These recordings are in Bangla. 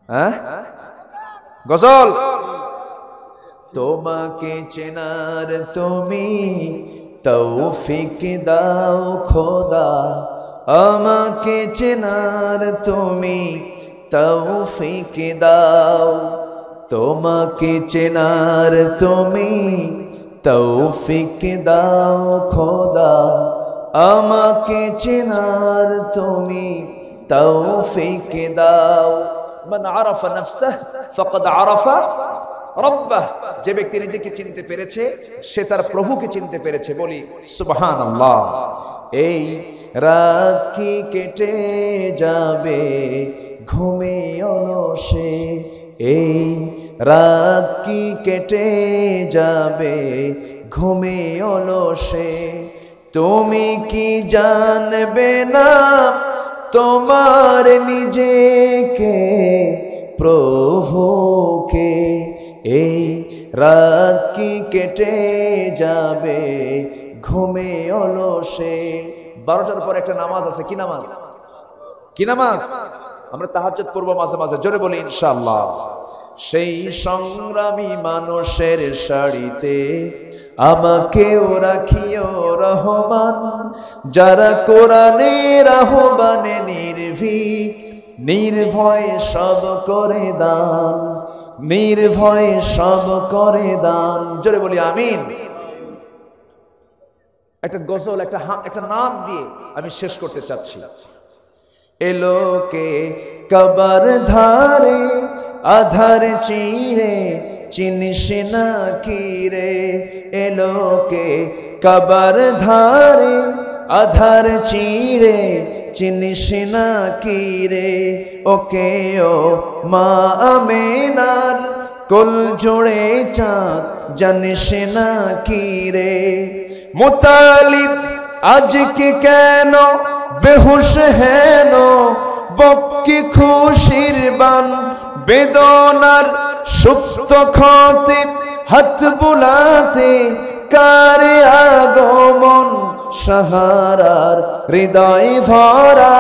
হ্যাঁ, গজল। তোমাকে চেনার তুমি তৌফিক দাও খোদা, আমাকে চেনার তুমি তৌফিক দাও। তোমাকে চেনার তুমি তৌফিক দাও খোদা, আমাকে চেনার তুমি তৌফিক দাও। মান আরাফা নাফসাহ ফাকাদ আরাফা রব্বাহ। যে ব্যক্তি নিজেকে চিনতে পেরেছে সে তার প্রভুকে চিনতে পেরেছে। বলি সুবহানাল্লাহ। এই রাত কি কেটে যাবে ঘুমে অলসে, এই রাত কি কেটে যাবে ঘুমে অলসে, তুমি কি জানবে না তোমার নিজেকে প্রভুকে। এই রাত কি কেটে যাবে ঘুমে অলসে। 12টার পর একটা নামাজ আছে, কি নামাজ? কি নামাজ? আমরা তাহাজ্জুদ পড়ব মাঝে মাঝে, জোরে বলি ইনশাআল্লাহ। সেই সংগ্রামী মানুষের সারিতে আমাকেও রাখিও রহমান, যারা কোরআনের আহ্বানে নির্ভীক নির্ভয় সব করে দান, নির্ভয় সব করে দান, জোরে বলি আমিন। একটা গজল, একটা নাম দিয়ে আমি শেষ করতে চাচ্ছি। এলোকে কবর ধারে আধার চিরে চিনিস না কি রে, এলোকে কবর ধারে আধার চিরে চিনিস না কি রে, ওকে ও মা আমেনার কুল জোড়ে চাঁদ জানিস না কি রে। মুতালিব আজকে কেন বেহুশ হেন, বক্কি খুশির বান বেদনার সুপ্ত ক্ষতে হাত বুলাতে কারে আগমন, সাহারার হৃদয় ভরা,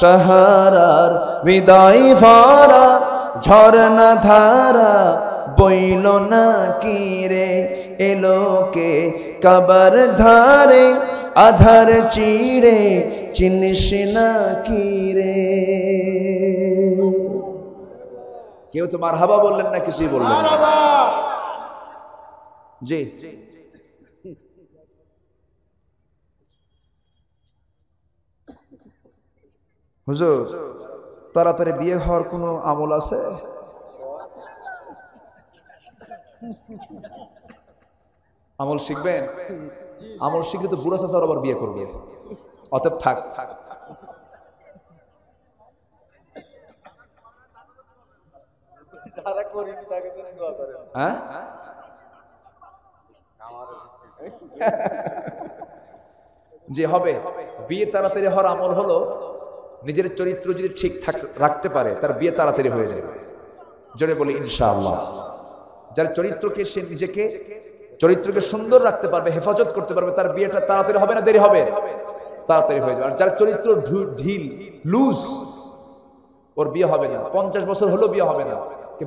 সাহারার হৃদয় ভরা ঝরনা ধারা বইল না কি রে, এলোকে কবর ধারে আধার চিড়ে চিনিস না কি রে। কেউ তো মারহাবা বললেন না, কিছুই বললেন না। জি হুজুর, তাড়াতাড়ি বিয়ে হওয়ার কোনো আমল আছে? আমল শিখবেন? আমল শিখলে তো বুড়া চাচার আবার বিয়ে করবে, অতএব থাক। হ্যাঁ, যে হবে বিয়ে তাড়াতাড়ি হওয়ার আমল হলো নিজের চরিত্র যদি ঠিক রাখতে পারে তার বিয়ে তাড়াতাড়ি হয়ে যাবে, জোরে বলি ইনশাআল্লাহ। যার চরিত্রকে সে নিজেকে চরিত্রকে সুন্দর রাখতে পারবে, হেফাজত করতে পারবে, তার বিয়েটা তাড়াতাড়ি হবে না দেরি হবে? তাড়াতাড়ি হয়ে যাবে। আর যার চরিত্র ঢিল লুজ, ওর বিয়ে হবে না। 50 বছর হলো বিয়ে হবে না।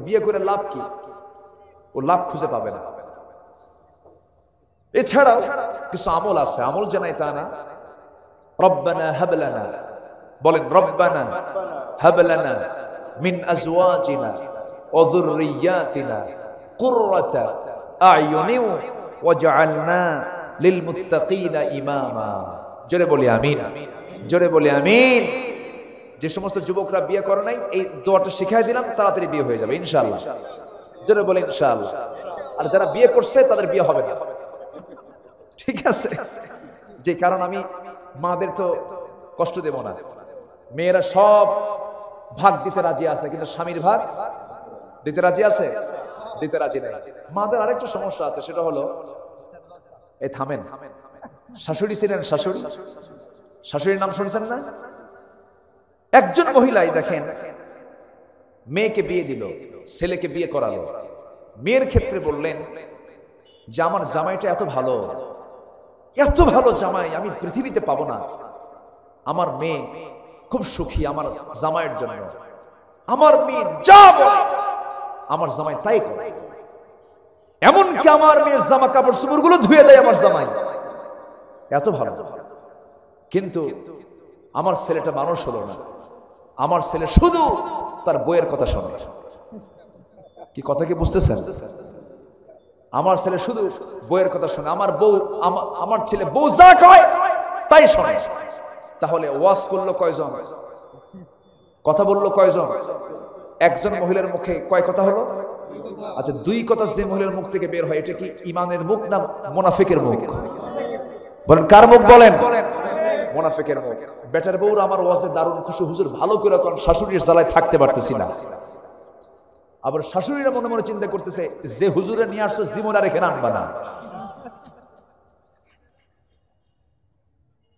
বিয়ে করে লাভ কি? ও লাভ খুঁজে পাবে না। এছাড়াও কিছু আমল আছে, আমল জানাই তা না। রব্বানা হাব লানা, বলেন রব্বানা হাব লানা মিন আজওয়াজিনা ওয়া যুররিয়াতিনা কুররাতা আ'য়ুনি ওয়াজআলনা লিল মুত্তাকিনা ইমামা। জোরে বলি আমিন, জোরে বলি আমিন। যে সমস্ত যুবকরা বিয়ে করে নাই, এই দোয়াটা শিখাই দিলাম, তাড়াতাড়ি বিয়ে হয়ে যাবে ইনশাআল্লাহ। জোরে বলি ইনশাআল্লাহ। আর যারা বিয়ে করছে তাদের বিয়ে হবে না, ঠিক আছে? যে কারণ আমি মাদের তো কষ্ট দেব না। মেয়েরা সব ভাগ দিতে রাজি আছে, কিন্তু স্বামীর ভাগ দিতে রাজি আছে? দিতে রাজি নাই। মাদের আরেকটা সমস্যা আছে, সেটা হলো, এই থামেন, শাশুড়ি ছিলেন, শাশুড়ি, শাশুড়ির নাম শুনছেন না? একজন মহিলাই দেখেন মেয়েকে বিয়ে দিল, ছেলেকে বিয়ে করালো। মেয়ের ক্ষেত্রে বললেন যে আমার জামাইটা এত ভালো, এত ভালো জামাই আমি পৃথিবীতে পাবো না, আমার মেয়ে খুব সুখী আমার জামাইয়ের জন্য। আমার মেয়ে যা বলে আমার জামাই তাই করে, এমনকি আমার মেয়ের জামা কাপড় চোপড় গুলো ধুয়ে দেয় আমার জামাই, এত ভালো। কিন্তু আমার ছেলেটা মানুষ হলো না, আমার ছেলে শুধু তার বইয়ের কথা শোনে। কি কথা কি বুঝতেছেন? আমার ছেলে শুধু বইয়ের কথা শোনে, আমার বউ আমার ছেলে বউ যা কয় তাই শোনে। তাহলে ওয়াজ করলো কয়জন, কথা বললো কয়জন? একজন মহিলার মুখে কয় কথা হলো? আচ্ছা, দুই কথা যে মহিলার মুখ থেকে বের হয় এটা কি ইমানের মুখ না মুনাফিকের মুখ? বলেন কার মুখ? বলেন মুনাফিকের মুখ। বেটার বউর আমার ওয়াজে দারুণ খুশি, হুজুর ভালো করে কোন শাশুড়ির জ্বালায় থাকতে পারতেছি না। আবার শাশুড়িরা মনে মনে চিন্তা করতেছে যে হুজুরে নিয়ে আসছো জীবন আর এখানে আনবা না।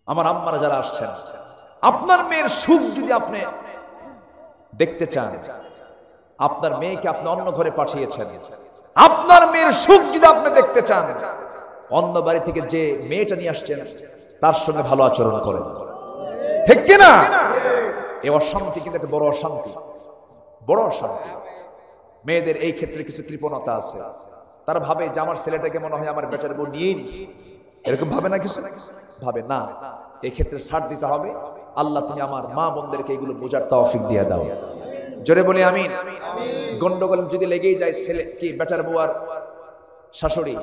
আমার আম্মারা যারা আসছেন, আপনার মেয়ের সুখ যদি আপনি দেখতে চান, আপনার মেয়েকে আপনি অন্য ঘরে পাঠিয়েছেন, আপনার মেয়ের সুখ যদি আপনি দেখতে চান, অন্য বাড়ি থেকে যে মেয়েটা নিয়ে আসছেন তার সঙ্গে ভালো আচরণ করেন, ঠিক কিনা? এই অশান্তি কিন্তু একটা বড় অশান্তি, বড় অশান্তি। মেয়েদের এই ক্ষেত্রে কিছু কৃপণতা আছে, তারা ভাবে যে আমার ছেলেটাকে মনে হয় আমার বেটার বউ নিয়েই নিছে, এরকম ভাবে না, কিছু ভাবে না। এই ক্ষেত্রে ছাড় দিতে হবে। আল্লাহ তুমি আমার মা বোনদেরকে এগুলো বোঝার তৌফিক দিয়ে দাও, জোরে বলি আমিন। গন্ডগোল যদি লেগেই যায় ছেলে কি বেটার বউ আর শাশুড়ি,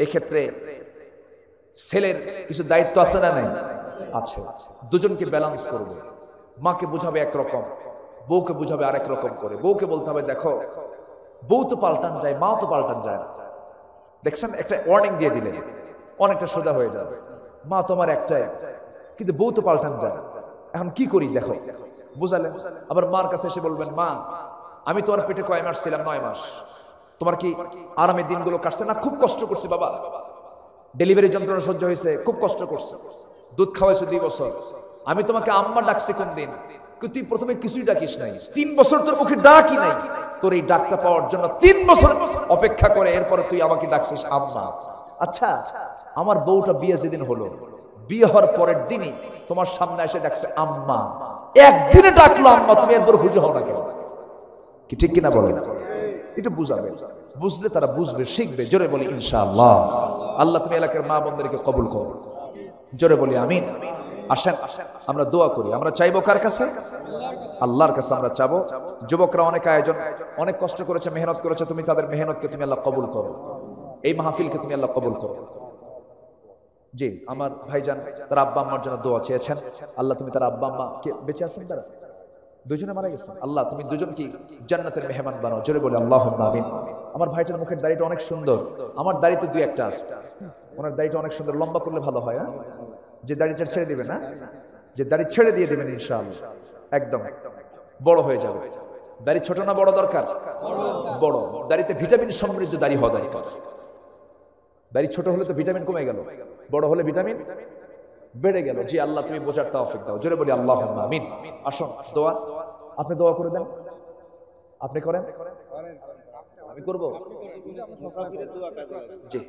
এই ক্ষেত্রে ছেলের কিছু দায়িত্ব আছে না নাই? আছে। দুজনকে ব্যালেন্স করবে। মাকে বুঝাবে একরকম, বউকে বুঝাবে আরেক রকম করে। বউকে বলতে হবে দেখো বউ তো পাল্টান যায়, মা তো পাল্টান যায় না। দেখছেন, একটা ওয়ার্নিং দিয়ে দিলে অনেকটা সোজা হয়ে যাবে। মা তোমার একটাই, কিন্তু বউ তো পাল্টান যায়, এখন কি করি দেখো, বুঝালেন। আবার মার কাছে এসে বলবেন মা আমি তোমার পেটে কয় মাস ছিলাম? 9 মাস। তোমার কি আরামের দিনগুলো কাটছে না? খুব কষ্ট করছে বাবা, ডেলিভারি যন্ত্রণা সহ্য হয়েছে, খুব কষ্ট করছে, দুধ খাওয়াইছো 2 বছর। আমি তোমাকে আম্মা ডাকছি কোন দিন? তুই প্রথমে কিছুই ডাকিস নাই, 3 বছর তোর মুখে ডাকি নাই। তোর এই ডাকটা পাওয়ার জন্য 3 বছর অপেক্ষা করে এরপরে তুই আমাকে ডাকছিস আম্মা। আচ্ছা, আমার বউটা বিয়ে যেদিন হলো, বিয়ে হওয়ার পরের দিনই তোমার সামনে এসে ডাকছে আম্মা, একদিনে ডাকলো আম্মা, তুমি এরপর খুঁজে হও না কেন? কি ঠিক কিনা বলেন? এটা বুঝাবে, বুঝলে তারা বুঝবে, শিখবে। জোরে বলি ইনশাআল্লাহ। আল্লাহ তুমি এলাকার মা বোনদেরকে কবুল করো, জোরে বলি আমিন। আসেন আমরা দোয়া করি। আমরা চাইবো কার কাছে? আল্লাহর কাছে আমরা চাবো। যুবকরা অনেক আয়োজন, অনেক কষ্ট করেছে, মেহনত করেছে, তুমি তাদের মেহনতকে তুমি আল্লাহ কবুল করো, এই মাহফিলকে তুমি আল্লাহ কবুল করো। জি, আমার ভাইজান তার আব্বা আম্মার জন্য দোয়া চেয়েছেন। আল্লাহ তুমি তার আব্বা আম্মা কে বেঁচে আছেন? তারা দুজনে মারা গেছেন। আল্লাহ তুমি দুজনকে জান্নাতের মেহমান বানাও, জোরে বলে আল্লাহুম্মা আমিন। আমার ভাইটার মুখের দাড়িটা অনেক সুন্দর, আমার দাড়িতে 2-1টা আছে। ওনার দাড়িটা অনেক সুন্দর, লম্বা করলে ভালো হয়। যে দাড়িটা ছেড়ে দিবেন না, যে দাড়ি ছেড়ে দিয়ে দিবেন ইনশাআল্লাহ একদম বড় হয়ে যাবে। দাড়ি ছোট না বড় দরকার? বড়। দাড়িতে ভিটামিন সমৃদ্ধ দাড়ি হওয়া দরকার। দাড়ি ছোট হলে তো ভিটামিন কমে গেল, বড় হলে ভিটামিন বেড়ে গেল। জি আল্লাহ তুমি বোঝার তৌফিক দাও, জোরে বলি আল্লাহুম্মা আমিন। আসুন দোয়া, আপনি দোয়া করে দেন। আপনি করেন? আমি করব? জি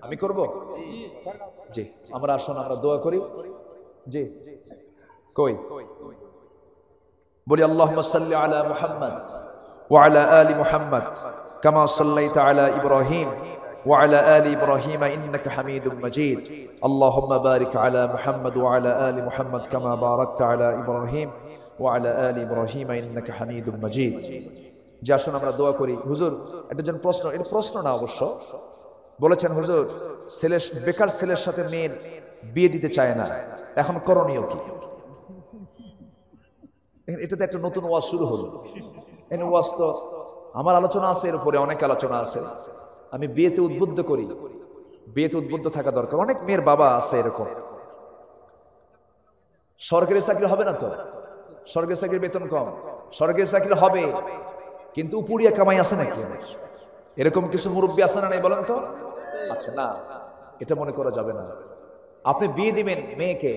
আমি করব। জি আমরা আসুন আমরা দোয়া করি। জি কই বলি আল্লাহুম্মা সাল্লি আলা মুহাম্মদ ওয়া আলা আলি মুহাম্মদ কামা সাল্লাইতা আলা ইব্রাহিম وعلى آل إبراهيم إنك حميد مجيد اللهم بارك على محمد وعلى آل محمد كما باركت على إبراهيم وعلى آل إبراهيم إنك حميد مجيد যে আসুন আমরা দোয়া করি। হুজুর একটা জন প্রশ্ন, এটা প্রশ্ন না অবশ্য, বলেছেন হুজুর ছেলে বেকার ছেলের সাথে মেয়ের বিয়ে দিতে চায় না, এখন করণীয় কি? এটাতে একটা নতুন ওয়াজ শুরু হলো। এই ওয়াজ তো আমার আলোচনা আছে, এর উপরে অনেক আলোচনা আছে। আমি বিয়েতে উদ্বুদ্ধ করি, বিয়েতে উদ্বুদ্ধ থাকা দরকার। অনেক মেয়ের বাবা আছে এরকম, সরকারি চাকরি হবে না তো, সরকারি চাকরির বেতন কম, সরকারি চাকরি হবে কিন্তু উপরিয়া কামাই আছে নাকি? এরকম কিছু মুরব্বী আছে না নাই বলেন তো? আচ্ছা না, এটা মনে করা যাবে না। আপনি বিয়ে দিবেন মেয়েকে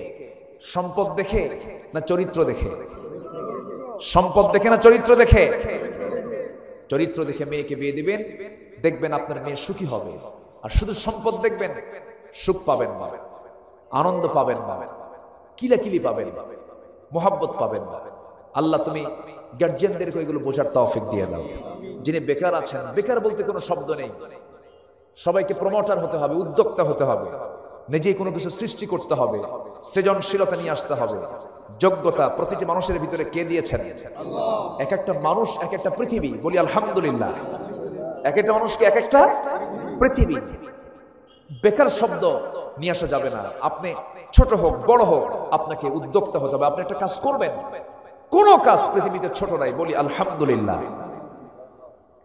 সম্পদ দেখে না চরিত্র দেখে? সম্পদ দেখে না চরিত্র দেখে? চরিত্র দেখে মেয়েকে বিয়ে দিবেন, দেখবেন আপনার মেয়ে সুখী হবে। আর শুধু সম্পদ দেখবেন, সুখ পাবেন না, আনন্দ পাবেন না, কিলাকিলি পাবেন না, মোহাব্বত পাবেন না। আল্লাহ তুমি গার্জিয়ানদেরকে এগুলো বোঝার তৌফিক দিয়ে দাও। যিনি বেকার আছেন, বেকার বলতে কোনো শব্দ নেই, সবাইকে প্রমোটার হতে হবে, উদ্যোক্তা হতে হবে, নিজেই কোনো কিছু সৃষ্টি করতে হবে, সৃজনশীলতা নিয়ে আসতে হবে। যোগ্যতা প্রতিটি মানুষের ভিতরে কে দিয়েছেন? এক একটা মানুষ এক একটা পৃথিবী, বলি আলহামদুলিল্লাহ। এক একটা মানুষকে এক একটা পৃথিবী। বেকার শব্দ নিয়ে আসা যাবে না। আপনি ছোট হোক বড় হোক, আপনাকে উদ্যোক্তা হতে হবে। আপনি একটা কাজ করবেন, কোনো কাজ পৃথিবীতে ছোট নাই, বলি আলহামদুলিল্লাহ।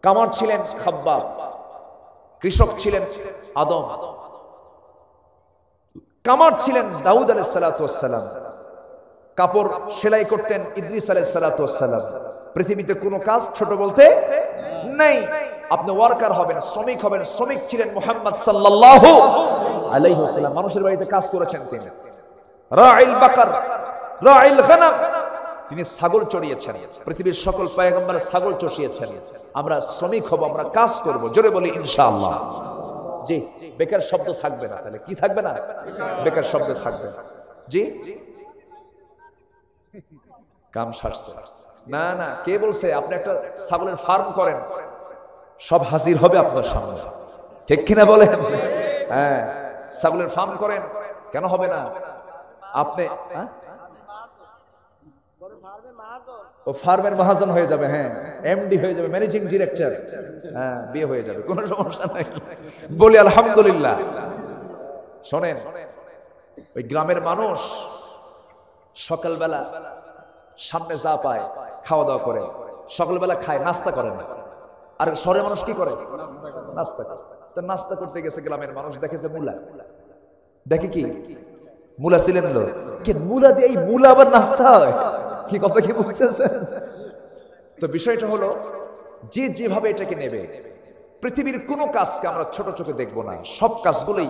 কামার ছিলেন খাব্বাব, কৃষক ছিলেন আদম, কামার ছিলেন দাউদ আলাইহিস সালাতু ওয়াস সালাম, কাপড় সেলাই করতেন ইদ্রিস আলাইহিস সালাতু ওয়াস সালাম। পৃথিবীতে কোনো কাজ ছোট বলতে নেই। আপনি ওয়ার্কার হবেন, শ্রমিক হবেন, শ্রমিক ছিলেন মুহাম্মদ সাল্লাল্লাহু আলাইহি ওয়াসাল্লাম। মানুষের বাড়িতে কাজ করেছেন তিনি। রাইল বাকার, রাইল গনাম, তিনি ছাগল চড়িয়েছেন। পৃথিবীর সকল পয়গম্বর ছাগল চষিয়েছেন। আমরা শ্রমিক হব, আমরা কাজ করব, জোরে বলি ইনশাআল্লাহ। জি, বেকার শব্দ থাকবে না। তাহলে কি থাকবে না? বেকার শব্দ থাকবে না। জি, কাম সারছে না। না, কে বলছে? আপনি একটা ছাগলের ফার্ম করেন, সব হাজির হবে আপনার সামনে, ঠিক কিনা বলেন? হ্যাঁ, ছাগলের ফার্ম করেন, কেন হবে না? আপনি ও ফার্মের মহাজন হয়ে যাবে, হ্যাঁ, এমডি হয়ে যাবে, ম্যানেজিং ডিরেক্টর, হ্যাঁ, বিয়ে হয়ে যাবে, কোনো সমস্যা নাই, বলি আলহামদুলিল্লাহ। শোনেন, ওই গ্রামের মানুষ সকালবেলা সামনে যা পায় খাওয়া দাওয়া করে, সকালবেলা খায়, নাস্তা করে না। আর শহরের মানুষ কি করে? নাস্তা করে। নাস্তা করতে গেছে গ্রামের মানুষ, দেখেছে মূলা, দেখে কি মূলা ছিলেন কি মূলা দিয়ে, এই মূলা আবার নাস্তা হয়? কি কথা কি বুঝতেছেন? তো বিষয়টা হলো যে যেভাবে এটাকে নেবে, পৃথিবীর কোনো কাজকে আমরা ছোট চোখে দেখবো না, সব কাজগুলোই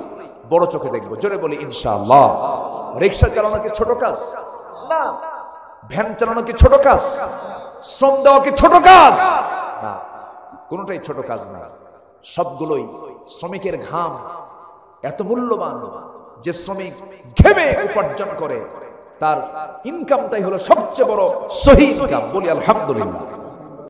বড় চোখে দেখবো, জোরে বলি ইনশাআল্লাহ। রিকশা চালানো কি ছোট কাজ? না। ভ্যান চালানো কি ছোট কাজ? শ্রম দেওয়া কি ছোট কাজ? না, কোনোটাই ছোট কাজ না। সবগুলোই শ্রমিকের ঘাম এত মূল্যবান যে শ্রমিক ঘেমে উপার্জন করে, তার ইনকামটাই হলো সবচেয়ে বড় সহি ইনকাম, বলি আলহামদুলিল্লাহ।